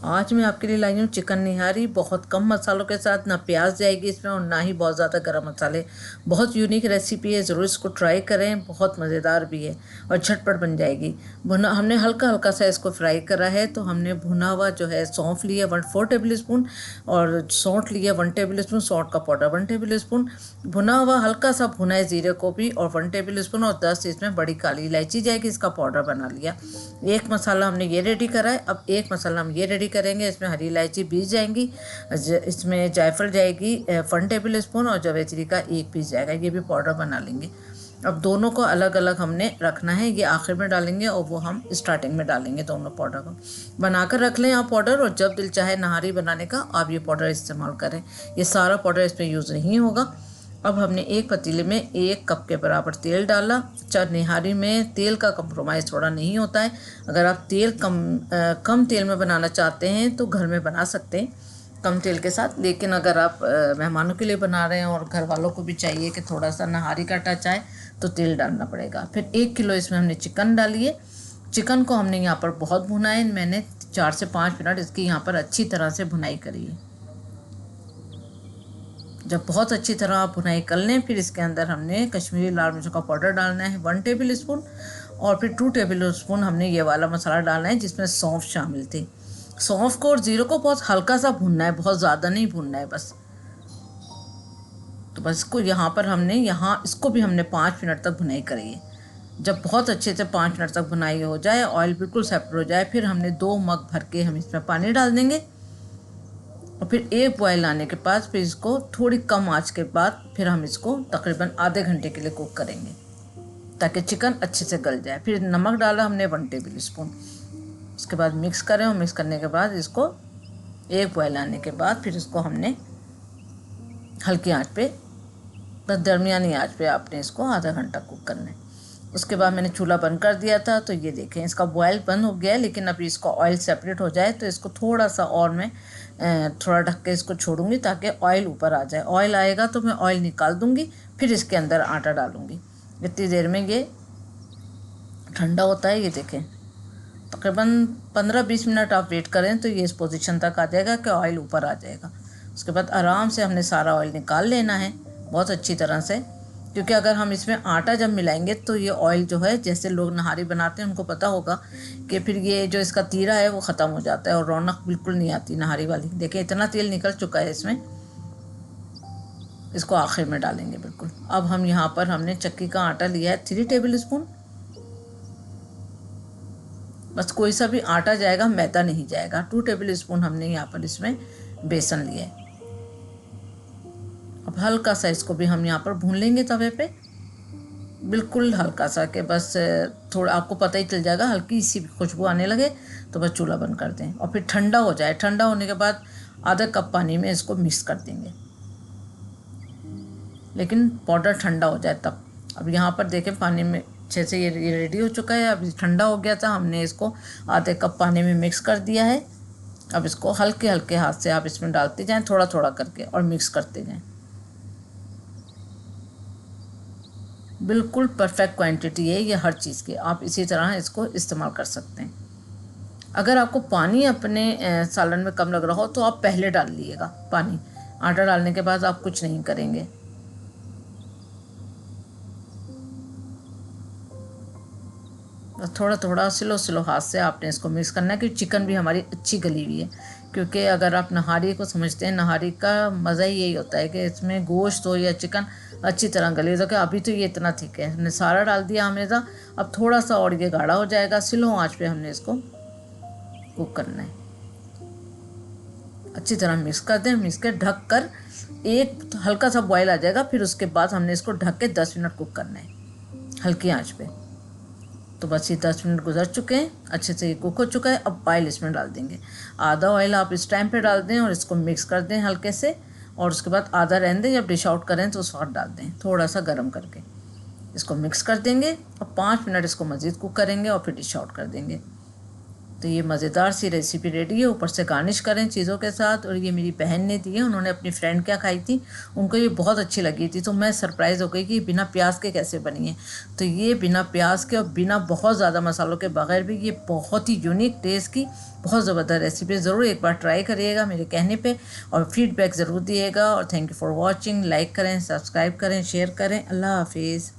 आज मैं आपके लिए लाई हूँ चिकन निहारी, बहुत कम मसालों के साथ। ना प्याज जाएगी इसमें और ना ही बहुत ज़्यादा गरम मसाले। बहुत यूनिक रेसिपी है, ज़रूर इसको ट्राई करें। बहुत मज़ेदार भी है और झटपट बन जाएगी। भुना हमने हल्का हल्का सा इसको फ्राई करा है। तो हमने भुना हुआ जो है सौंफ लिया 1/4 टेबल स्पून, और सौंठ लिया 1 टेबल स्पून, सौंठ का पाउडर 1 टेबल स्पून, भुना हुआ हल्का सा भुना है जीरे को भी, और 1 टेबल स्पून, और 10 इसमें बड़ी काली इलायची जाएगी, इसका पाउडर बना लिया। एक मसाला हमने ये रेडी करा है। अब एक मसाला हम ये रेडी करेंगे। इसमें हरी इलायची 20 जाएंगी, इसमें जायफल जाएगी 1 टेबल स्पून, और जवेत्री का 1 पीस जाएगा, ये भी पाउडर बना लेंगे। अब दोनों को अलग अलग हमने रखना है, ये आखिर में डालेंगे और वो हम स्टार्टिंग में डालेंगे। दोनों पाउडर को बनाकर रख लें आप पाउडर, और जब दिल चाहे नहारी बनाने का आप ये पाउडर इस्तेमाल करें। ये सारा पाउडर इसमें यूज़ नहीं होगा। अब हमने एक पतीले में 1 कप के बराबर तेल डाला। निहारी में तेल का कंप्रोमाइज़ थोड़ा नहीं होता है। अगर आप तेल कम तेल में बनाना चाहते हैं तो घर में बना सकते हैं कम तेल के साथ, लेकिन अगर आप मेहमानों के लिए बना रहे हैं और घर वालों को भी चाहिए कि थोड़ा सा नहारी का टच आए, तो तेल डालना पड़ेगा। फिर 1 किलो इसमें हमने चिकन डाली है। चिकन को हमने यहाँ पर बहुत भुना है। मैंने 4 से 5 मिनट इसकी यहाँ पर अच्छी तरह से भुनाई करी है। जब बहुत अच्छी तरह आप भुनाई कर लें, फिर इसके अंदर हमने कश्मीरी लाल मिर्च का पाउडर डालना है 1 टेबल स्पून, और फिर 2 टेबल स्पून हमने ये वाला मसाला डालना है जिसमें सौंफ शामिल थी। सौंफ को और जीरो को बहुत हल्का सा भुनना है, बहुत ज़्यादा नहीं भुनना है बस। तो बस इसको इसको भी हमने 5 मिनट तक भुनाई करी है। जब बहुत अच्छे से 5 मिनट तक भुनाई हो जाए, ऑयल बिल्कुल सेपरेट हो जाए, फिर हमने 2 मग भर के हम इसमें पानी डाल देंगे। और फिर एक बॉयल आने के बाद फिर इसको थोड़ी कम आंच के बाद फिर हम इसको तकरीबन आधे घंटे के लिए कुक करेंगे, ताकि चिकन अच्छे से गल जाए। फिर नमक डाला हमने 1 टेबल स्पून। उसके बाद मिक्स करें, और मिक्स करने के बाद इसको एक बॉयल आने के बाद फिर इसको हमने हल्की आंच पे, बस दरमियानी आंच पे आपने इसको आधा घंटा कुक करना है। उसके बाद मैंने चूल्हा बंद कर दिया था। तो ये देखें इसका बॉयल बंद हो गया है, लेकिन अभी इसको ऑयल सेपरेट हो जाए तो इसको थोड़ा सा और मैं थोड़ा ढक के इसको छोड़ूंगी, ताकि ऑयल ऊपर आ जाए। ऑयल आएगा तो मैं ऑयल निकाल दूंगी, फिर इसके अंदर आटा डालूंगी। इतनी देर में ये ठंडा होता है। ये देखें तकरीबन 15-20 मिनट आप वेट करें तो ये इस पोजीशन तक आ जाएगा कि ऑयल ऊपर आ जाएगा। उसके बाद आराम से हमने सारा ऑयल निकाल लेना है बहुत अच्छी तरह से, क्योंकि अगर हम इसमें आटा जब मिलाएंगे तो ये ऑयल जो है, जैसे लोग नहारी बनाते हैं उनको पता होगा कि फिर ये जो इसका तीरा है वो ख़त्म हो जाता है और रौनक बिल्कुल नहीं आती नहारी वाली। देखिए इतना तेल निकल चुका है इसमें। इसको आखिर में डालेंगे बिल्कुल। अब हम यहाँ पर हमने चक्की का आटा लिया है 3 टेबल स्पून। बस कोई सा भी आटा जाएगा, मैदा नहीं जाएगा। 2 टेबल स्पून हमने यहाँ पर इसमें बेसन लिया है। अब हल्का सा इसको भी हम यहाँ पर भून लेंगे तवे पे, बिल्कुल हल्का सा, कि बस थोड़ा आपको पता ही चल जाएगा, हल्की सी खुशबू आने लगे तो बस चूल्हा बंद कर दें। और फिर ठंडा हो जाए। ठंडा होने के बाद आधा कप पानी में इसको मिक्स कर देंगे, लेकिन पाउडर ठंडा हो जाए तब। अब यहाँ पर देखें पानी में अच्छे से ये रेडी हो चुका है। अब ठंडा हो गया था, हमने इसको आधे कप पानी में मिक्स कर दिया है। अब इसको हल्के हल्के हाथ से आप इसमें डालते जाएं, थोड़ा थोड़ा करके, और मिक्स करते जाएं। बिल्कुल परफेक्ट क्वांटिटी है ये हर चीज़ की। आप इसी तरह इसको इस्तेमाल कर सकते हैं। अगर आपको पानी अपने सालन में कम लग रहा हो तो आप पहले डाल लीजिएगा पानी। आटा डालने के बाद आप कुछ नहीं करेंगे। थोड़ा थोड़ा स्लो हाथ से आपने इसको मिक्स करना है, क्योंकि चिकन भी हमारी अच्छी गली हुई है। क्योंकि अगर आप नहारी को समझते हैं, नहारी का मज़ा ही यही होता है कि इसमें गोश्त हो या चिकन अच्छी तरह गले। तो क्या अभी तो ये इतना ठीक है, हमने सारा डाल दिया हमेशा। अब थोड़ा सा और ये गाढ़ा हो जाएगा। स्लो आंच पे हमने इसको कुक करना है। अच्छी तरह मिक्स कर दें। मिक्स कर ढक कर एक हल्का सा बॉयल आ जाएगा, फिर उसके बाद हमने इसको ढक के 10 मिनट कुक करना है हल्की आंच पे। तो बस ये 10 मिनट गुजर चुके हैं, अच्छे से ये कुक हो चुका है। अब ऑयल इसमें डाल देंगे। आधा ऑयल आप इस टाइम पे डाल दें और इसको मिक्स कर दें हल्के से, और उसके बाद आधा रहने दें। जब डिश आउट करें तो उस वक्त डाल दें, थोड़ा सा गर्म करके इसको मिक्स कर देंगे। और 5 मिनट इसको मज़ीद कुक करेंगे और फिर डिश आउट कर देंगे। तो ये मज़ेदार सी रेसिपी रेडी है। ऊपर से गार्निश करें चीज़ों के साथ। और ये मेरी बहन ने दी है, उन्होंने अपनी फ्रेंड क्या खाई थी, उनको ये बहुत अच्छी लगी थी, तो मैं सरप्राइज़ हो गई कि बिना प्याज के कैसे बनी है। तो ये बिना प्याज के और बिना बहुत ज़्यादा मसालों के बगैर भी ये बहुत ही यूनिक टेस्ट की बहुत ज़बरदस्त रेसिपी। ज़रूर एक बार ट्राई करिएगा मेरे कहने पे और फीडबैक ज़रूर दिएगा। और thank you for watching. Like करें, सब्सक्राइब करें, शेयर करें। अल्लाह हाफिज़।